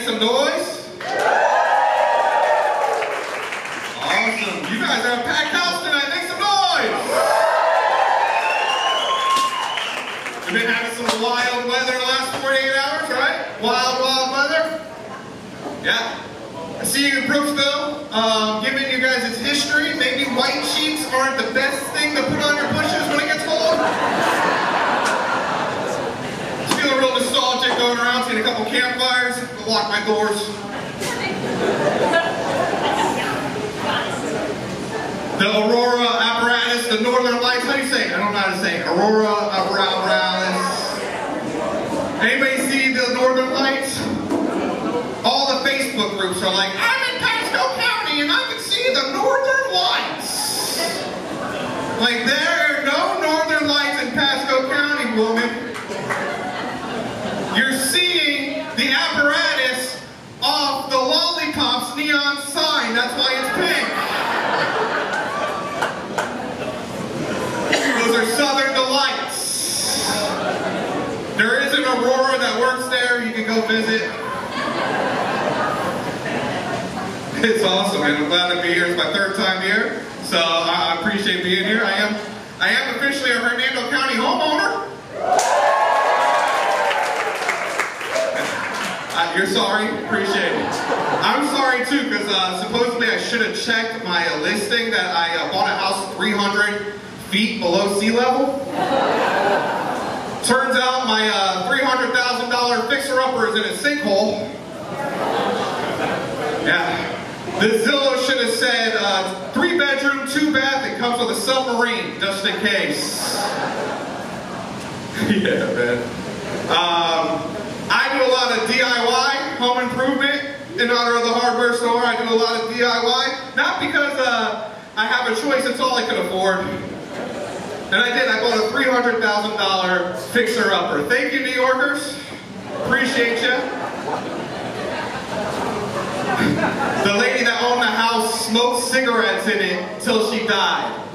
make some noise? Awesome. You guys are a packed house tonight. Make some noise. We've been having some wild weather the last 48 hours, right? Wild, wild weather. Yeah. I see you in Brooksville, giving you guys its history. Maybe white sheets aren't the best thing to put on your bushes when it gets cold. Just feeling real nostalgic going around, seeing a couple campfires. I'll lock my doors. The Aurora apparatus, the Northern Lights. How do you say it? I don't know how to say it. Aurora apparatus. Anybody see the Northern Lights? All the Facebook groups are like, I'm in Pasco County and I can see the Northern Lights. Like, there are no Northern Lights in Pasco County, woman. You're seeing the apparatus off the Lollipops neon sign. That's why it's pink. Those are Southern Delights. There is an Aurora that works there. You can go visit. It's awesome, man. I'm glad to be here. It's my third time here, so I appreciate being here. I am officially a Hernando County homeowner. You're sorry? Appreciate it. I'm sorry too, because supposedly I should have checked my listing that I bought a house 300 feet below sea level. Turns out my $300,000 fixer-upper is in a sinkhole. Yeah. The Zillow should have said 3-bedroom, 2-bath, it comes with a submarine, just in case. Yeah, man. I do a lot of DIY, home improvement, in honor of the hardware store. I do a lot of DIY, not because I have a choice, it's all I could afford. And I did, I bought a $300,000 fixer-upper. Thank you, New Yorkers. Appreciate you. The lady that owned the house smoked cigarettes in it till she died.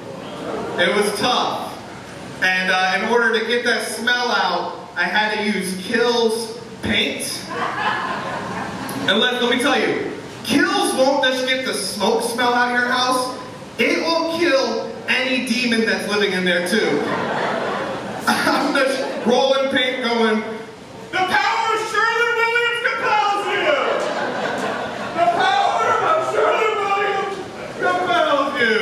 It was tough. And in order to get that smell out, I had to use Kills paint. And let me tell you, Kills won't just get the smoke smell out of your house, it will kill any demon that's living in there too. I'm just rolling paint going, the power of Shirley Williams compels you! The power of Shirley Williams compels you!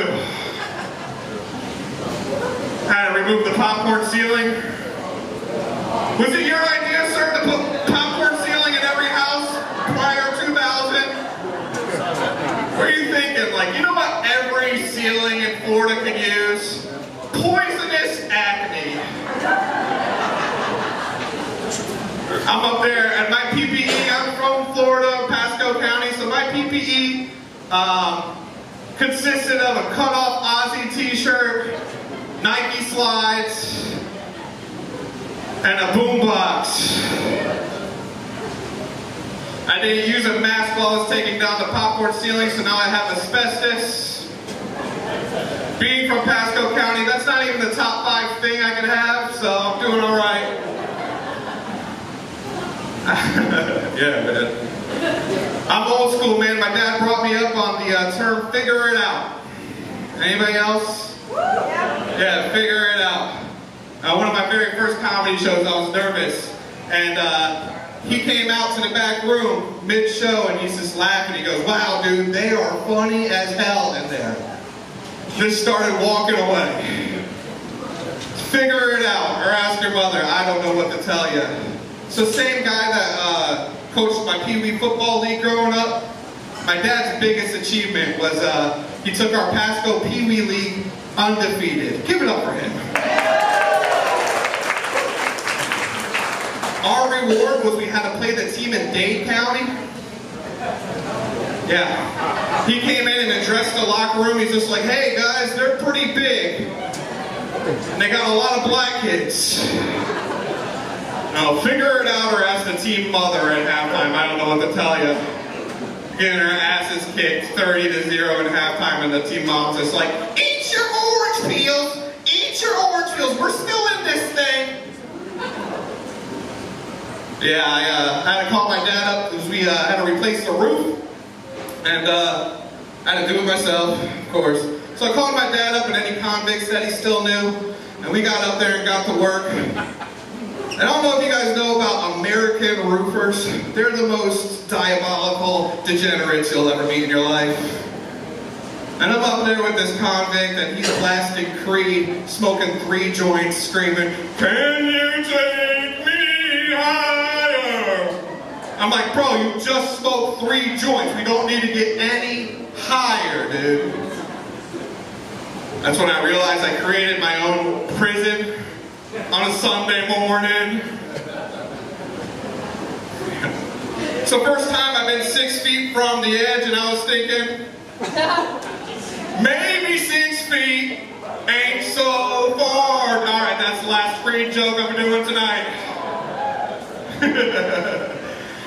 Had to remove the popcorn ceiling. Was it your idea, sir, to put popcorn ceiling in every house prior to 2000? What are you thinking? Like, you know what every ceiling in Florida could use? Poisonous acne. I'm up there, and my PPE, I'm from Florida, Pasco County, so my PPE consisted of a cut-off Aussie t-shirt, Nike slides, and a boombox. I didn't use a mask while I was taking down the popcorn ceiling, so now I have asbestos. Being from Pasco County, that's not even the top 5 thing I could have, so I'm doing all right. Yeah, man. I'm old school, man. My dad brought me up on the term figure it out. Anybody else? Yeah, figure it out. One of my very first comedy shows, I was nervous, and he came out to the back room mid-show and he's just laughing. He goes, wow, dude, they are funny as hell in there. Just started walking away. Figure it out, or ask your mother. I don't know what to tell you. So same guy that coached my Pee Wee football league growing up, my dad's biggest achievement was he took our Pasco Pee Wee league undefeated. Give it up for him. Our reward was we had to play the team in Dade County. Yeah. He came in and addressed the locker room. He's just like, hey guys, they're pretty big. And they got a lot of black kids. Now figure it out or ask the team mother at halftime. I don't know what to tell you. Getting her asses kicked 30-0 at halftime, and the team mom's just like, eat your orange peels! Eat your orange peels! We're still in this thing! Yeah, I had to call my dad up because we had to replace the roof. And I had to do it myself, of course. So I called my dad up, and any convicts that he still knew. And we got up there and got to work. I don't know if you guys know about American roofers. They're the most diabolical degenerates you'll ever meet in your life. And I'm up there with this convict, and he's blasting Creed, smoking 3 joints, screaming, "Can you take me higher?" I'm like, bro, you just smoked 3 joints. We don't need to get any higher, dude. That's when I realized I created my own prison on a Sunday morning. So first time I've been 6 feet from the edge, and I was thinking, maybe 6 feet ain't so far. All right, that's the last Creed joke I'm doing tonight.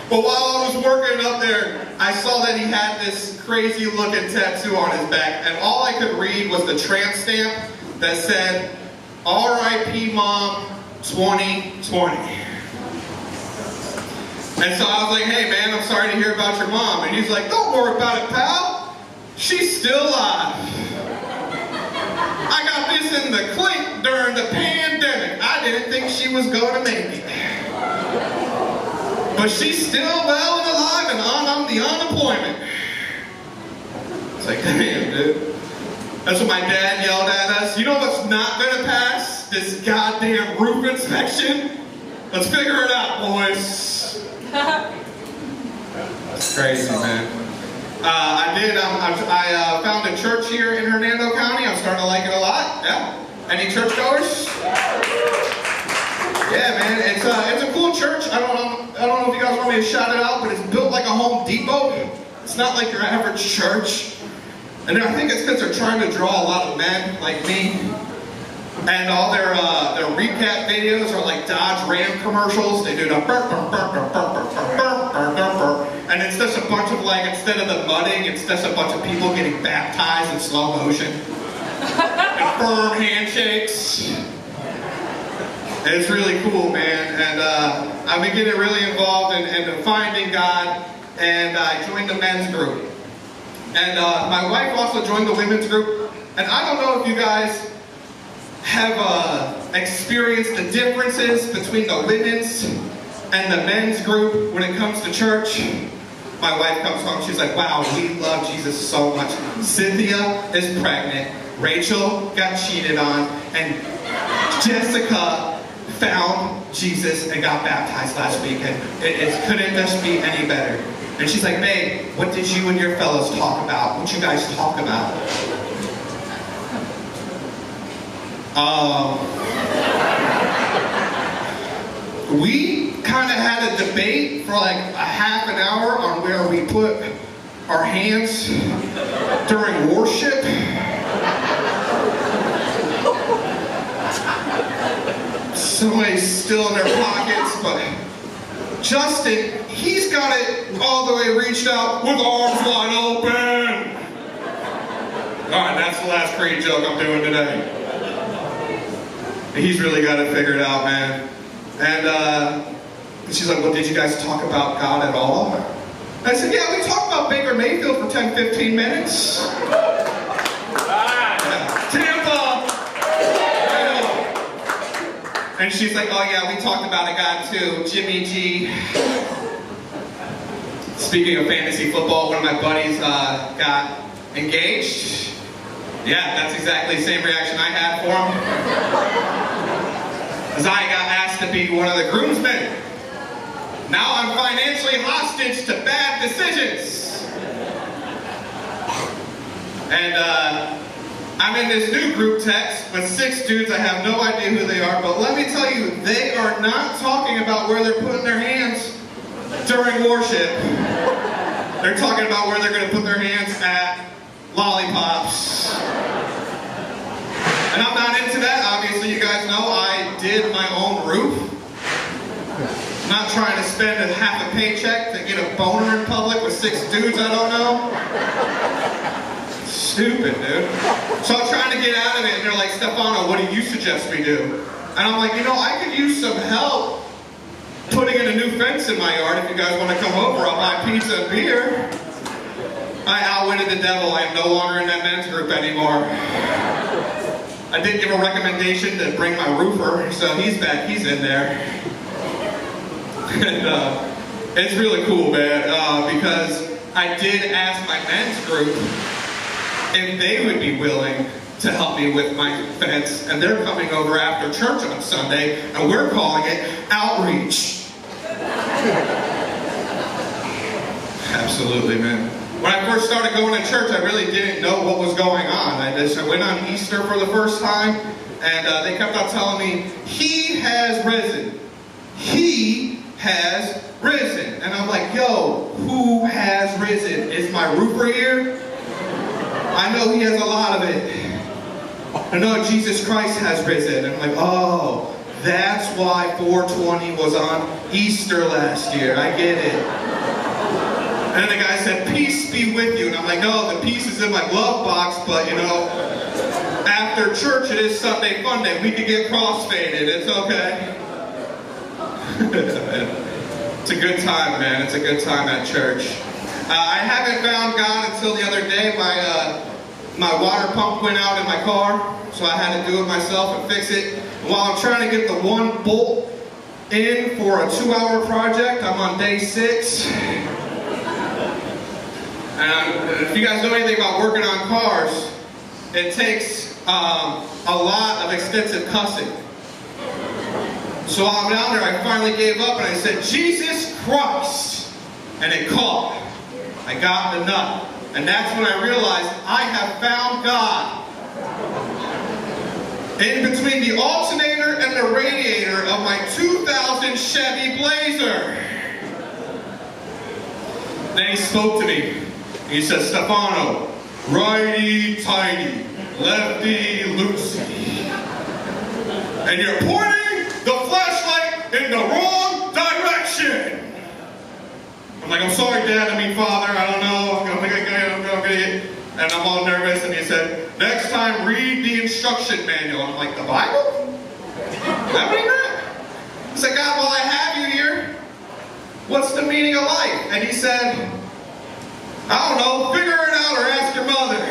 But while I was working up there, I saw that he had this crazy looking tattoo on his back, and all I could read was the tramp stamp that said, "R.I.P. Mom, 2020. And so I was like, "Hey man, I'm sorry to hear about your mom." And he's like, "Don't worry about it, pal. She's still alive. I got this in the clink during the pandemic. I didn't think she was going to make it. But she's still well and alive and on the unemployment." It's like, damn, dude. That's what my dad yelled at us. You know what's not going to pass? This goddamn roof inspection? Let's figure it out, boys. That's crazy, man. I found a church here in Hernando County. I'm starting to like it a lot. Yeah. Any churchgoers? Yeah, man. It's a cool church. I don't know if you guys want me to shout it out, but it's built like a Home Depot. It's not like your average church. And I think it's because they're trying to draw a lot of men like me. And all their recap videos are like Dodge Ram commercials. They do the and it's just a bunch of like, instead of the mudding, it's just a bunch of people getting baptized in slow motion. And firm handshakes. And it's really cool, man. And I've been getting really involved in finding God, and I joined the men's group. And my wife also joined the women's group. And I don't know if you guys have experienced the differences between the women's and the men's group when it comes to church. My wife comes home, she's like, "Wow, we love Jesus so much. Cynthia is pregnant, Rachel got cheated on, and Jessica found Jesus and got baptized last week, and it couldn't just be any better." And she's like, "Babe, what did you and your fellows talk about? What you guys talk about?" We kind of had a debate for like a half an hour on where we put our hands during worship. Somebody's still in their pockets, but Justin, he's got it all the way reached out with arms wide open. Alright, that's the last Creed joke I'm doing today. He's really got it figured out, man. And she's like, "Well, did you guys talk about God at all?" And I said, "Yeah, we talked about Baker Mayfield for 10-15 minutes. Tampa! Yeah. And she's like, "Oh yeah, we talked about a guy too, Jimmy G." Speaking of fantasy football, one of my buddies got engaged. Yeah, that's exactly the same reaction I had for him. As I got asked to be one of the groomsmen. Now I'm financially hostage to bad decisions. And I'm in this new group text with 6 dudes. I have no idea who they are, but let me tell you, they are not talking about where they're putting their hands during worship. They're talking about where they're going to put their hands at lollipops. And I'm not into that. Obviously, you guys know I did my own roof. I'm not trying to spend a half a paycheck to get a boner in public with 6 dudes I don't know. Stupid, dude. So I'm trying to get out of it, and they're like, "Stefano, what do you suggest we do?" And I'm like, "You know, I could use some help putting in a new fence in my yard. If you guys want to come over, I'll buy pizza and beer. I outwitted the devil. I am no longer in that men's group anymore. I did give a recommendation to bring my roofer, so he's back. He's in there. And it's really cool, man, because I did ask my men's group if they would be willing to help me with my fence, and they're coming over after church on Sunday, and we're calling it outreach. Absolutely, man. When I first started going to church, I really didn't know what was going on. I went on Easter for the first time, and they kept on telling me, "He has risen. He has risen." And I'm like, yo, who has risen? Is my roofer here? I know he has a lot of it. I know Jesus Christ has risen. And I'm like, oh, that's why 420 was on Easter last year. I get it. And then the guy said, "Peace be with you." And I'm like, no, the peace is in my glove box, but you know, after church it is Sunday fun day. We could get crossfaded. It's okay. It's a good time, man. It's a good time at church. I haven't found God until the other day. My water pump went out in my car, so I had to do it myself and fix it. And while I'm trying to get the one bolt in for a 2-hour project, I'm on day 6. And if you guys know anything about working on cars, it takes a lot of extensive cussing. So while I'm down there, I finally gave up and I said, "Jesus Christ!" And it caught. I got the nut. And that's when I realized I have found God. In between the alternator and the radiator of my 2000 Chevy Blazer. Then he spoke to me. He said, "Stefano, righty-tighty, lefty-loosey. And you're pointing the flashlight in the wrong direction." I'm like, "I'm sorry, Dad. I mean, Father. I don't know. I'm gonna get." And I'm all nervous. And he said, "Next time, read the instruction manual." I'm like, "The Bible? That what he meant?" I said, "God, while I have you here, what's the meaning of life?" And he said, "I don't know. Figure it out or ask your mother."